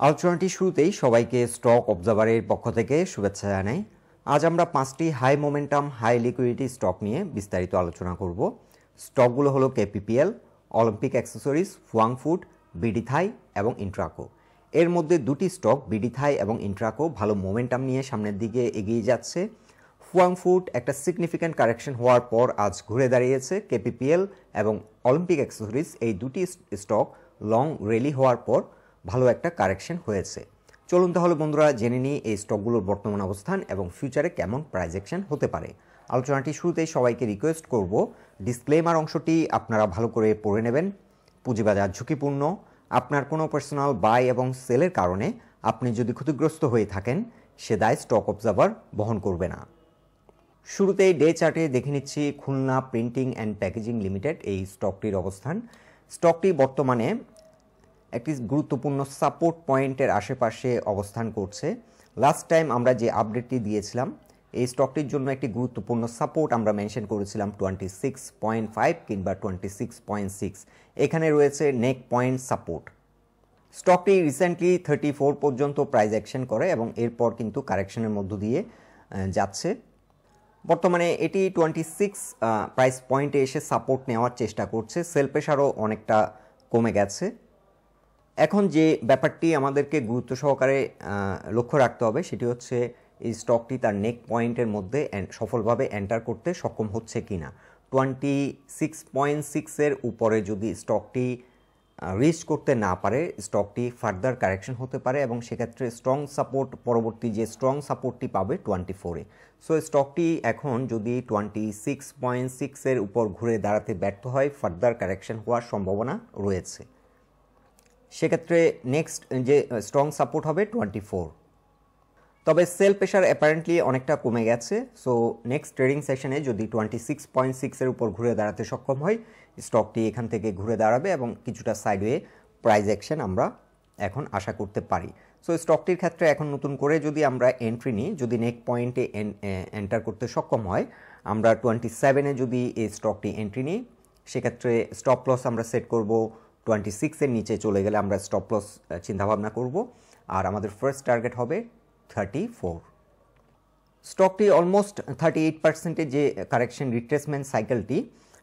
আলোচনাটি শুরুতেই সবাইকে স্টক অবজারভারের পক্ষ থেকে শুভেচ্ছা জানাই। আজ আমরা 5টি high momentum high liquidity stock নিয়ে বিস্তারিত আলোচনা করব। স্টকগুলো হলো KPPL, Olympic accessories, Fuwang Food, BDTHAI এবং ইন্ট্রাকো। এর মধ্যে দুটি স্টক BDTHAI এবং ইন্ট্রাকো ভালো মোমেন্টাম নিয়ে সামনের দিকে এগিয়ে যাচ্ছে। ফুয়াংফুড একটা সিগনিফিক্যান্ট কারেকশন হওয়ার পর আজ ঘুরে দাঁড়িয়েছে। KPPL এবং অলিম্পিক অ্যাক্সেসরিজ এই দুটি স্টক লং র্যালি হওয়ার পর ভালো একটা কারেকশন হয়েছে। চলুন তাহলে বন্ধুরা জেনে নিই এই স্টকগুলোর বর্তমান অবস্থান এবং ফিউচারে কেমন প্রাইস অ্যাকশন হতে পারে। আলোচনাটি শুরুতেই সবাইকে রিকোয়েস্ট করব ডিসক্লেমার অংশটি আপনারা ভালো করে পড়ে নেবেন। পুঁজিবাজার ঝুঁকিপূর্ণ। আপনার কোনো পার্সোনাল বাই এবং সেলের কারণে আপনি যদি ক্ষতিগ্রস্ত হয়ে থাকেন সে দায় স্টক অবজারভার বহন করবে না। শুরুতেই ডে চার্টে দেখে নিচ্ছি Khulna printing and packaging limited এই স্টকটির অবস্থান। স্টকটি বর্তমানে একটি গুরুত্বপূর্ণ সাপোর্ট পয়েন্টের আশেপাশে অবস্থান করছে। লাস্ট টাইম আমরা যে আপডেটটি দিয়েছিলাম এই স্টকটির জন্য একটি গুরুত্বপূর্ণ সাপোর্ট আমরা মেনশন করেছিলাম 26.5 কিংবা 26.6। এখানে রয়েছে নেক পয়েন্ট সাপোর্ট। স্টকটি রিসেন্টলি 34 পর্যন্ত প্রাইস অ্যাকশন করে এবং এরপর কিন্তু কারেকশনের মধ্য দিয়ে যাচ্ছে। বর্তমানে এটি 26 প্রাইস পয়েন্টে এসে সাপোর্ট নেওয়ার চেষ্টা করছে। সেল প্রেশারও অনেকটা কমে গেছে। এখন যে ব্যাপারটি আমাদেরকে গুরুত্ব সহকারে লক্ষ্য রাখতে হবে সেটি হচ্ছে এই স্টকটি তার নেক পয়েন্টের মধ্যে সফলভাবে এন্টার করতে সক্ষম হচ্ছে কিনা। 26.6 উপরে যদি স্টকটি রিচ করতে না পারে স্টকটি ফার্দার কারেকশন হতে পারে এবং সেক্ষেত্রে স্ট্রং সাপোর্ট পরবর্তী যে স্ট্রং সাপোর্টটি পাবে 24-এ। সো স্টকটি এখন যদি 26.6 উপর ঘুরে দাঁড়াতে ব্যর্থ হয় ফার্দার কারেকশন হওয়ার সম্ভাবনা রয়েছে। সেক্ষেত্রে নেক্সট যে স্ট্রং সাপোর্ট হবে 24। তবে সেল প্রেশার অ্যাপারেন্টলি অনেকটা কমে গেছে। সো নেক্সট ট্রেডিং সেশনে যদি 26.6 উপর ঘুরে দাঁড়াতে সক্ষম হয় স্টকটি এখান থেকে ঘুরে দাঁড়াবে এবং কিছুটা সাইডওয়ে প্রাইস অ্যাকশন আমরা এখন আশা করতে পারি। সো স্টকটির ক্ষেত্রে এখন নতুন করে যদি আমরা এন্ট্রি নিই, যদি নেক পয়েন্টে এন্টার করতে সক্ষম হয় আমরা 27-এ যদি এই স্টকটি এন্ট্রি নিই সেক্ষেত্রে স্টপ লস আমরা সেট করব 26-এর নিচে চলে গেলে আমরা স্টপ লস চিন্তাভাবনা করব আর আমাদের ফার্স্ট টার্গেট হবে 34। স্টকটি অলমোস্ট 38%-এর যে কারেকশন রিট্রেসমেন্ট সাইকেলটি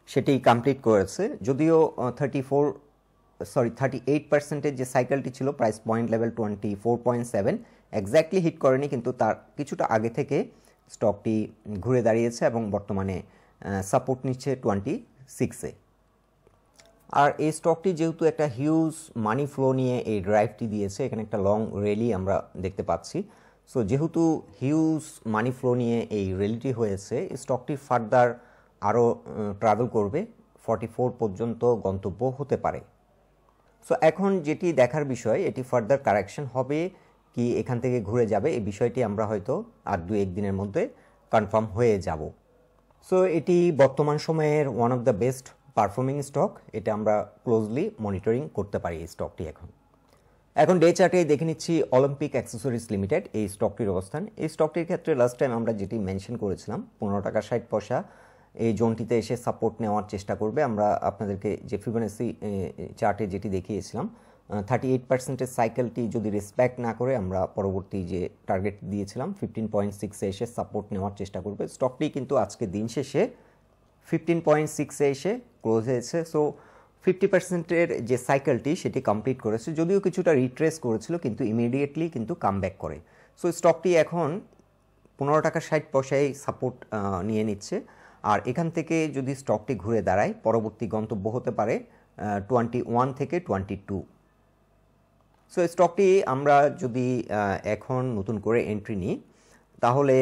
সেটি কমপ্লিট করেছে। যদিও 38%-এর যে সাইকেলটি ছিল price point level 24.7 exactly hit করেনি, কিন্তু তার কিছুটা আগে থেকে স্টকটি ঘুরে দাঁড়িয়েছে এবং বর্তমানে সাপোর্ট নিচ্ছে 26-এ। আর এই স্টকটি যেহেতু একটা হিউজ মানি ফ্লো নিয়ে এই ড্রাইভটি দিয়েছে, এখানে একটা লং র্যালি আমরা দেখতে পাচ্ছি। সো যেহেতু হিউজ মানি ফ্লো নিয়ে এই র্যালিটি হয়েছে স্টকটি ফার্দার আরও ট্রাভেল করবে 44 পর্যন্ত গন্তব্য হতে পারে। সো এখন যেটি দেখার বিষয় এটি ফার্দার কারেকশন হবে কি এখান থেকে ঘুরে যাবে এই বিষয়টি আমরা হয়তো আর 2-1 দিনের মধ্যে কনফার্ম হয়ে যাব। সো এটি বর্তমান সময়ের one of the best performing stock, এটা আমরা ক্লোজলি মনিটরিং করতে পারি এই স্টকটি। এখন ডে চার্টে দেখে নিচ্ছি অলিম্পিক অ্যাক্সেসরিজ লিমিটেড এই স্টকটির অবস্থান। এই স্টকটির ক্ষেত্রে লাস্ট টাইম আমরা যেটি মেনশন করেছিলাম 15 টাকা 60 পয়সা এই জোনটিতে এসে সাপোর্ট নেওয়ার চেষ্টা করবে। আমরা আপনাদেরকে যে ফিবোনাচি চার্টে যেটি দেখিয়েছিলাম 38%-এর সাইকেলটি যদি রেসপেক্ট না করে আমরা পরবর্তী যে টার্গেট দিয়েছিলাম 15.6-এ এসে সাপোর্ট নেওয়ার চেষ্টা করবে। স্টকটি কিন্তু আজকে দিন শেষে 15.6-এ এসে ক্লোজ হয়েছে। সো 50%-এর যে সাইকেলটি সেটি কমপ্লিট করেছে, যদিও কিছুটা রিট্রেস করেছিল কিন্তু ইমিডিয়েটলি কিন্তু কামব্যাক করে। সো স্টকটি এখন 15 টাকা 60 পয়সায় সাপোর্ট নিয়ে নিচ্ছে আর এখান থেকে যদি স্টকটি ঘুরে দাঁড়ায় পরবর্তী গন্তব্য হতে পারে 21 থেকে 22। সো স্টকটি আমরা যদি এখন নতুন করে এন্ট্রি নিই তাহলে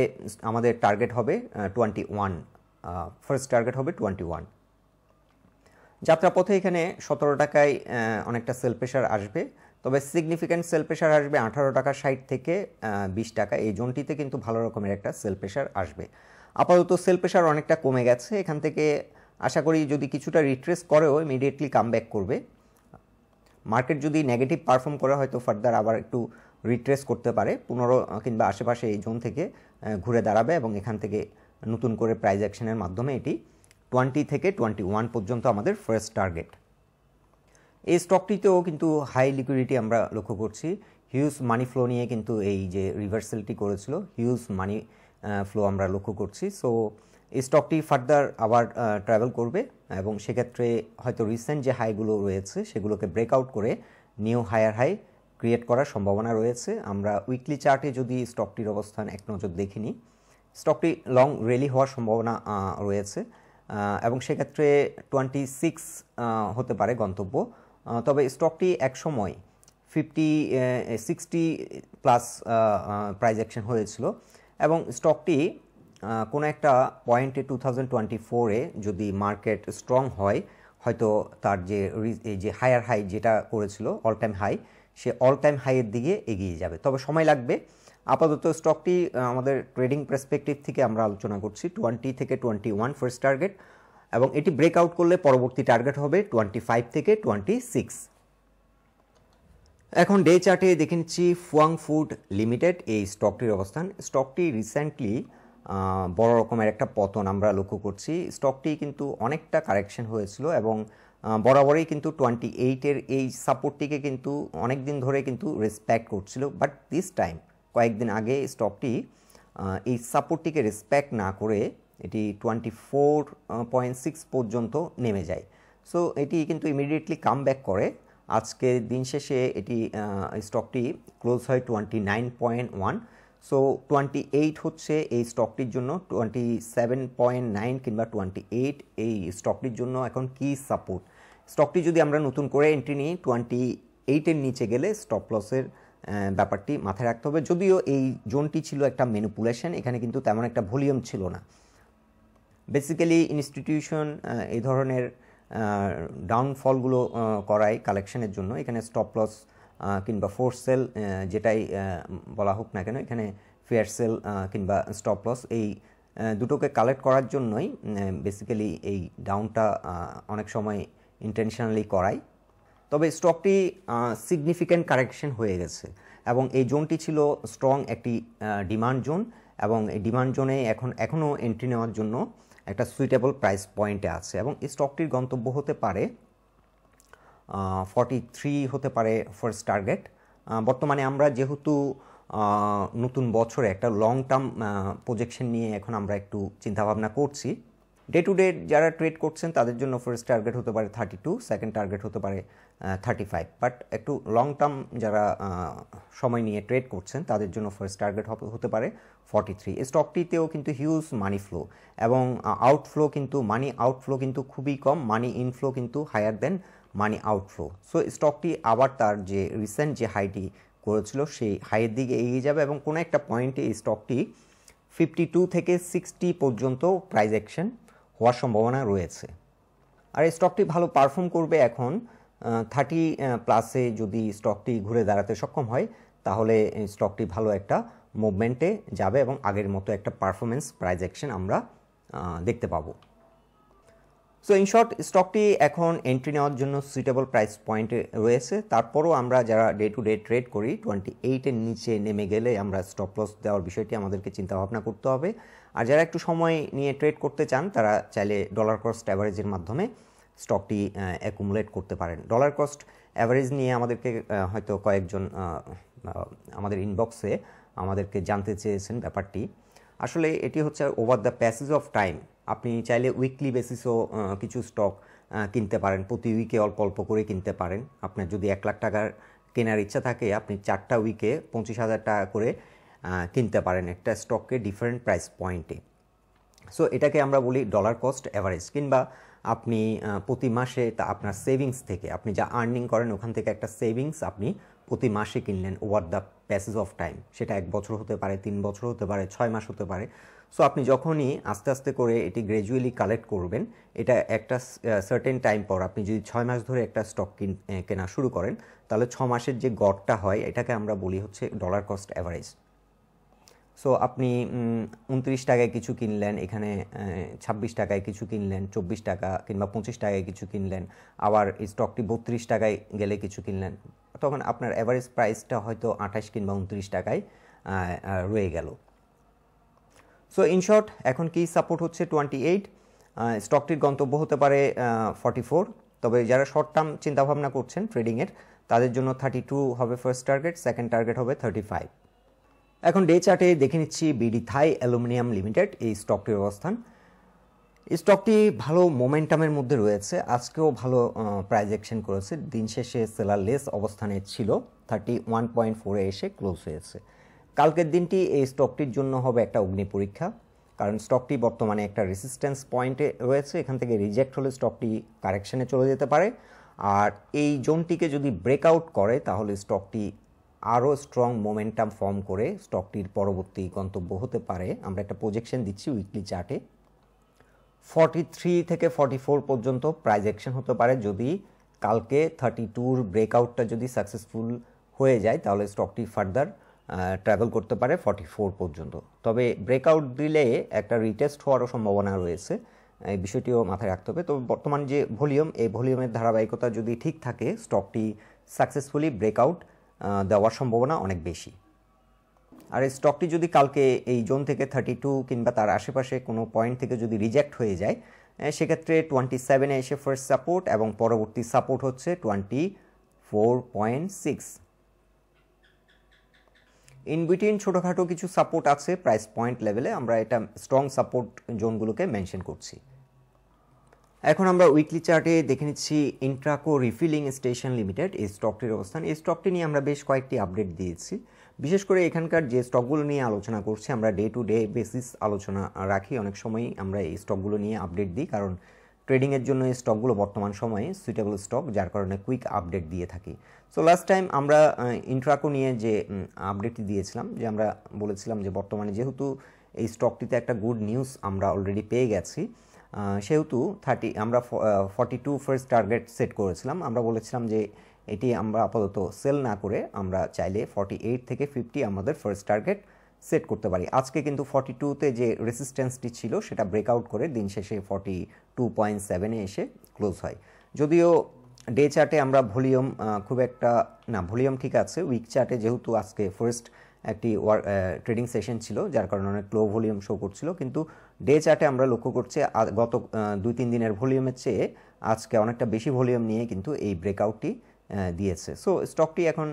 আমাদের টার্গেট হবে 21, ফার্স্ট টার্গেট হবে 21। যাত্রাপথে এখানে 17 টাকায় অনেকটা সেল প্রেশার আসবে, তবে সিগনিফিক্যান্ট সেল প্রেশার আসবে 18 টাকা 60 থেকে 20 টাকা। এই জোনটিতে কিন্তু ভালো রকমের একটা সেল প্রেশার আসবে। আপাতত সেল প্রেশার অনেকটা কমে গেছে, এখান থেকে আশা করি যদি কিছুটা রিট্রেস করেও ইমিডিয়েটলি কামব্যাক করবে। মার্কেট যদি নেগেটিভ পারফর্ম করে হয়তো ফার্দার আবার একটু রিট্রেস করতে পারে 15 কিংবা আশেপাশে এই জোন থেকে ঘুরে দাঁড়াবে এবং এখান থেকে নতুন করে প্রাইস অ্যাকশনের মাধ্যমে এটি 20 থেকে 21 পর্যন্ত আমাদের ফার্স্ট টার্গেট। এই স্টকটিতেও কিন্তু হাই লিকুইডিটি আমরা লক্ষ্য করছি। হিউজ মানি ফ্লো নিয়ে কিন্তু এই যে রিভার্সালটি করেছিল, হিউজ মানি ফ্লো আমরা লক্ষ্য করছি। সো এই স্টকটি ফার্দার আবার ট্রাভেল করবে এবং সেক্ষেত্রে হয়তো রিসেন্ট যে হাইগুলো রয়েছে সেগুলোকে ব্রেকআউট করে নিউ হায়ার হাই ক্রিয়েট করার সম্ভাবনা রয়েছে। আমরা উইকলি চার্টে যদি স্টকটির অবস্থান এক নজর দেখে নিই, স্টকটি লং র্যালি হওয়ার সম্ভাবনা রয়েছে এবং সেক্ষেত্রে 26 হতে পারে গন্তব্য। তবে স্টকটি একসময় 60 প্লাস প্রাইস অ্যাকশন হয়েছিল এবং স্টকটি কোনো একটা পয়েন্টে 2024-এ যদি মার্কেট স্ট্রং হয়, হয়তো তার যে হায়ার হাই যেটা করেছিল অল টাইম হাই, সে অল টাইম হাইয়ের দিকে এগিয়ে যাবে। তবে সময় লাগবে। আপাতত স্টকটি আমাদের ট্রেডিং পার্সপেক্টিভ থেকে আমরা আলোচনা করছি 20 থেকে 21 ফার্স্ট টার্গেট, এবং এটি ব্রেকআউট করলে পরবর্তী টার্গেট হবে 25 থেকে 26। এখন ডে চার্টে দেখে নিচ্ছি ফুয়াং ফুড লিমিটেড এই স্টকটির অবস্থান। স্টকটি রিসেন্টলি বড় রকমের একটা পতন আমরা লক্ষ্য করছি। স্টকটি কিন্তু অনেকটা কারেকশন হয়েছিল এবং বরাবরই কিন্তু 28-এর এই সাপোর্টটিকে কিন্তু অনেক দিন ধরে কিন্তু রেসপেক্ট করছিল, বাট দিস টাইম কয়েকদিন আগে স্টকটি এই সাপোর্টটিকে রেসপেক্ট না করে এটি 24.6 পর্যন্ত নেমে যায়। সো এটি কিন্তু ইমিডিয়েটলি কাম ব্যাক করে। আজকে দিন শেষে এটি স্টকটি ক্লোজ হয় 29.1। সো 28 হচ্ছে এই স্টকটির জন্য, 27.9 কিংবা 28 এই স্টকটির জন্য এখন কি সাপোর্ট। স্টকটি যদি আমরা নতুন করে এন্ট্রি নিই 28-এর নিচে গেলে স্টপ লসের ব্যাপারটি মাথায় রাখতে হবে। যদিও এই জোনটি ছিল একটা ম্যানিপুলেশন, এখানে কিন্তু তেমন একটা ভলিউম ছিল না। বেসিক্যালি ইনস্টিটিউশন এই ধরনের ডাউনফলগুলো করায় কালেকশনের জন্য। এখানে স্টপ লস কিংবা ফোর্স সেল যেটাই বলা হোক না কেন, এখানে ফেয়ার সেল কিংবা স্টপ লস এই দুটোকে কালেক্ট করার জন্যই বেসিক্যালি এই ডাউনটা অনেক সময় ইন্টেনশনালি করায়। তবে স্টকটি সিগনিফিক্যান্ট কারেকশন হয়ে গেছে এবং এই জোনটি ছিল স্ট্রং একটি ডিমান্ড জোন, এবং এই ডিমান্ড জোনে এখনও এন্ট্রি নেওয়ার জন্য একটা সুইটেবল প্রাইস পয়েন্টে আছে এবং এই স্টকটির গন্তব্য হতে পারে 43 হতে পারে ফার্স্ট টার্গেট। বর্তমানে আমরা যেহেতু নতুন বছরে একটা লং টার্ম প্রজেকশন নিয়ে এখন আমরা একটু চিন্তাভাবনা করছি, ডে টু ডে যারা ট্রেড করছেন তাদের জন্য ফার্স্ট টার্গেট হতে পারে 32, সেকেন্ড টার্গেট হতে পারে 35, বাট একটু লং টার্ম যারা সময় নিয়ে ট্রেড করছেন তাদের জন্য ফার্স্ট টার্গেট হতে পারে 43। এই স্টকটিতেও কিন্তু হিউজ মানি ফ্লো এবং আউটফ্লো কিন্তু মানি আউটফ্লো কিন্তু খুবই কম, মানি ইনফ্লো কিন্তু হায়ার দেন মানি আউটফ্লো। সো স্টকটি আবার তার যে রিসেন্ট যে হাইটি করেছিল সেই হাইয়ের দিকে এগিয়ে যাবে এবং কোনো একটা পয়েন্টে এই স্টকটি 52 থেকে 60 পর্যন্ত প্রাইস অ্যাকশন হওয়ার সম্ভাবনা রয়েছে। আর এই স্টকটি ভালো পারফর্ম করবে এখন 30 প্লাসে যদি স্টকটি ঘুরে দাঁড়াতে সক্ষম হয়, তাহলে স্টকটি ভালো একটা মুভমেন্টে যাবে এবং আগের মতো একটা পারফরমেন্স প্রাইস অ্যাকশন আমরা দেখতে পাবো। সো ইন শর্ট, স্টকটি এখন এন্ট্রি নেওয়ার জন্য সুইটেবল প্রাইস পয়েন্টে রয়েছে। তারপরও আমরা যারা ডে টু ডে ট্রেড করি 28-এর নিচে নেমে গেলে আমরা স্টপ লস দেওয়ার বিষয়টি আমাদেরকে চিন্তাভাবনা করতে হবে। আর যারা একটু সময় নিয়ে ট্রেড করতে চান তারা চাইলে ডলার কস্ট অ্যাভারেজের মাধ্যমে স্টকটি অ্যাকুমুলেট করতে পারেন। ডলার কস্ট অ্যাভারেজ নিয়ে আমাদেরকে হয়তো কয়েকজন আমাদের ইনবক্সে আমাদেরকে জানতে চেয়েছেন ব্যাপারটি। আসলে এটি হচ্ছে over the passage of time. আপনি চাইলে উইকলি বেসিসও কিছু স্টক কিনতে পারেন, প্রতি উইকে অল্প অল্প করে কিনতে পারেন। আপনার যদি 1 লাখ টাকার কেনার ইচ্ছা থাকে আপনি 4টা উইকে 25,000 টাকা করে কিনতে পারেন একটা স্টককে ডিফারেন্ট প্রাইস পয়েন্টে। সো এটাকে আমরা বলি ডলার কস্ট অ্যাভারেজ। কিংবা আপনি প্রতি মাসে তা আপনার সেভিংস থেকে আপনি যা আর্নিং করেন ওখান থেকে একটা সেভিংস আপনি প্রতি মাসে কিনলেন over the passage of time. সেটা 1 বছর হতে পারে, 3 বছর হতে পারে, 6 মাস হতে পারে। সো আপনি যখনই আস্তে আস্তে করে এটি গ্র্যাজুয়ালি কালেক্ট করবেন, এটা একটা সার্টেন টাইম পর আপনি যদি 6 মাস ধরে একটা স্টক কেনা শুরু করেন, তাহলে 6 মাসের যে গড়টা হয় এটাকে আমরা বলি হচ্ছে ডলার কস্ট অ্যাভারেজ। সো আপনি 29 টাকায় কিছু কিনলেন, এখানে 26 টাকায় কিছু কিনলেন, 24 টাকা কিংবা 25 টাকায় কিছু কিনলেন, আবার এই স্টকটি 32 টাকায় গেলে কিছু কিনলেন, তখন আপনার অ্যাভারেজ প্রাইসটা হয়তো 28 কিংবা 29 টাকায় রয়ে গেল। সো ইন শর্ট, এখন কি সাপোর্ট হচ্ছে 28, স্টকটির গন্তব্য হতে পারে 44 তবে যারা শর্ট টার্ম চিন্তাভাবনা করছেন ট্রেডিংয়ের তাদের জন্য 32 হবে ফার্স্ট টার্গেট, সেকেন্ড টার্গেট হবে 35। এখন ডে চার্টে দেখে নিচ্ছি BDTHAI অ্যালুমিনিয়াম লিমিটেড এই স্টকটির অবস্থান। এই স্টকটি ভালো মোমেন্টামের মধ্যে রয়েছে, আজকেও ভালো প্রাইস অ্যাকশন করেছে, দিন শেষে সেলার লেস অবস্থানে ছিল, 31.4 এসে ক্লোজ হয়েছে। কালকের দিনটি এই স্টকটির জন্য হবে একটা অগ্নি পরীক্ষা, কারণ স্টকটি বর্তমানে একটা রেসিস্ট্যান্স পয়েন্টে রয়েছে, এখান থেকে রিজেক্ট হলে স্টকটি কারেকশনে চলে যেতে পারে, আর এই জোনটিকে যদি ব্রেকআউট করে তাহলে স্টকটি আরও স্ট্রং মোমেন্টাম ফর্ম করে স্টকটির পরবর্তী গন্তব্য হতে পারে। আমরা একটা প্রজেকশন দিচ্ছি উইকলি চার্টে, 43 থেকে 44 পর্যন্ত প্রাইস অ্যাকশন হতে পারে। যদি কালকে 32-র ব্রেকআউটটা যদি সাকসেসফুল হয়ে যায় তাহলে স্টকটি ফার্দার ট্রাভেল করতে পারে 44 পর্যন্ত। তবে ব্রেকআউট দিলে একটা রিটেস্ট হওয়ারও সম্ভাবনা রয়েছে, এই বিষয়টিও মাথায় রাখতে হবে। তো বর্তমান যে ভলিউম, এই ভলিউমের ধারাবাহিকতা যদি ঠিক থাকে স্টকটি সাকসেসফুলি ব্রেকআউট দেওয়ার সম্ভাবনা অনেক বেশি। আর এই স্টকটি যদি কালকে এই জোন থেকে 32 কিংবা তার আশেপাশে কোনো পয়েন্ট থেকে যদি রিজেক্ট হয়ে যায় সেক্ষেত্রে 27-এ এসে ফার্স্ট সাপোর্ট এবং পরবর্তী সাপোর্ট হচ্ছে 24.6। ইন বিটুইন ছোটোখাটো কিছু সাপোর্ট আছে প্রাইস পয়েন্ট লেভেলে, আমরা এটা স্ট্রং সাপোর্ট জোনগুলোকে মেনশন করছি। এখন আমরা উইকলি চার্টে দেখে নিচ্ছি ইন্ট্রাকো রিফিলিং স্টেশন লিমিটেড এই স্টকটির অবস্থান। এই স্টকটি নিয়ে আমরা বেশ কয়েকটি আপডেট দিয়েছি, বিশেষ করে এখানকার যে স্টকগুলো নিয়ে আলোচনা করছি আমরা ডে টু ডে বেসিস আলোচনা রাখি, অনেক সময়ই আমরা এই স্টকগুলো নিয়ে আপডেট দিই, কারণ ট্রেডিংয়ের জন্য এই স্টকগুলো বর্তমান সময়ে সুইটেবল স্টক, যার কারণে কুইক আপডেট দিয়ে থাকি। সো লাস্ট টাইম আমরা ইন্ট্রাকো নিয়ে যে আপডেটটি দিয়েছিলাম, যে আমরা বলেছিলাম যে বর্তমানে যেহেতু এই স্টকটিতে একটা গুড নিউজ আমরা অলরেডি পেয়ে গেছি, সেহেতু আমরা 42 ফার্স্ট টার্গেট সেট করেছিলাম। আমরা বলেছিলাম যে এটি আমরা আপাতত সেল না করে আমরা চাইলে 48 থেকে 50 আমাদের ফার্স্ট টার্গেট সেট করতে পারি। আজকে কিন্তু 42-তে যে রেসিস্ট্যান্সটি ছিল সেটা ব্রেকআউট করে দিন শেষে 42.7-এ এসে ক্লোজ হয়। যদিও ডে চার্টে আমরা ভলিউম খুব একটা না, ভলিউম ঠিক আছে, উইক চার্টে যেহেতু আজকে ফার্স্ট একটি ট্রেডিং সেশন ছিল যার কারণে অনেক লো ভলিউম শো করছিল, কিন্তু ডে চার্টে আমরা লক্ষ্য করছি গত 2-3 দিনের ভলিউমের চেয়ে আজকে অনেকটা বেশি ভলিউম নিয়ে কিন্তু এই ব্রেকআউটটি দিয়েছে। সো স্টকটি এখন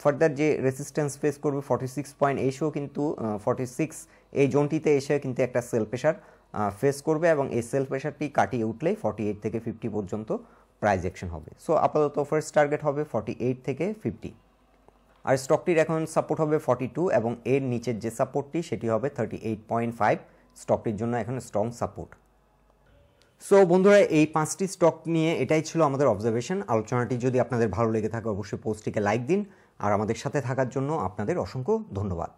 ফার্দার যে রেসিস্ট্যান্স ফেস করবে 46 এসেও কিন্তু 46 এই জোনটিতে এসে কিন্তু একটা সেল প্রেশার ফেস করবে এবং এই সেল প্রেশারটি কাটিয়ে উঠলেই 48 থেকে 50 পর্যন্ত প্রাইস অ্যাকশন হবে। সো আপাতত ফার্স্ট টার্গেট হবে 48 থেকে 50, আর স্টকটির এখন সাপোর্ট হবে 42 এবং এর নিচের যে সাপোর্টটি সেটি হবে 38.5, স্টকটির জন্য এখন স্ট্রং সাপোর্ট। সো বন্ধুরা, এই 5টি স্টক নিয়ে এটাই ছিল আমাদের অবজারভেশন। আলোচনাটি যদি আপনাদের ভালো লেগে থাকে অবশ্যই পোস্টটিকে লাইক দিন, আর আমাদের সাথে থাকার জন্য আপনাদের অসংখ্য ধন্যবাদ।